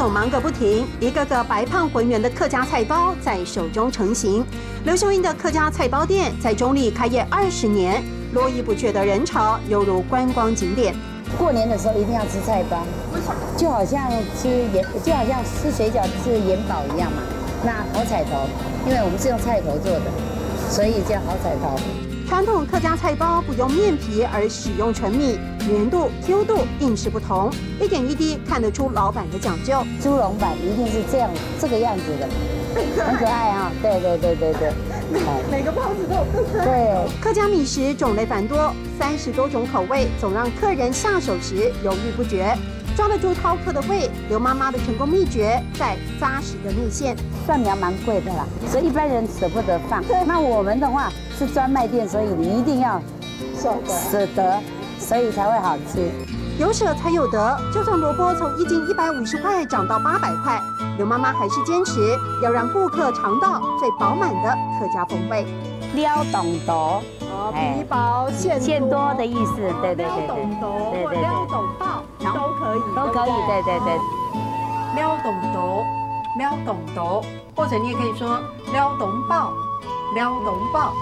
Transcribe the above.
手忙个不停，一个个白胖浑圆的客家菜包在手中成型。刘秀英的客家菜包店在中立开业20年，络绎不绝的人潮犹如观光景点。过年的时候一定要吃菜包，为什么？就好像吃水饺吃元宝一样嘛。那好彩头，因为我们是用菜头做的，所以叫好彩头。传统客家菜包不用面皮，而使用纯米，圆度、Q 度硬是不同，一点一滴看得出老板的讲究。猪笼版一定是这个样子的，很可爱啊！对。每个包子都有特色。对，客家米食种类繁多，30多种口味，总让客人下手时犹豫不决。抓得住饕客的胃，刘妈妈的成功秘诀在扎实的内馅。蒜苗蛮贵的啦，所以一般人舍不得放。那我们的话是专卖店，所以你一定要舍得，所以才会好吃。有舍才有得，就算萝卜从1斤150块涨到800块，刘妈妈还是坚持要让顾客尝到最饱满的客家风味。撩懂多，皮薄馅多的意思，对。撩懂多或撩懂爆都可以，对。撩懂多，撩懂多，或者你也可以说撩懂爆，撩懂爆。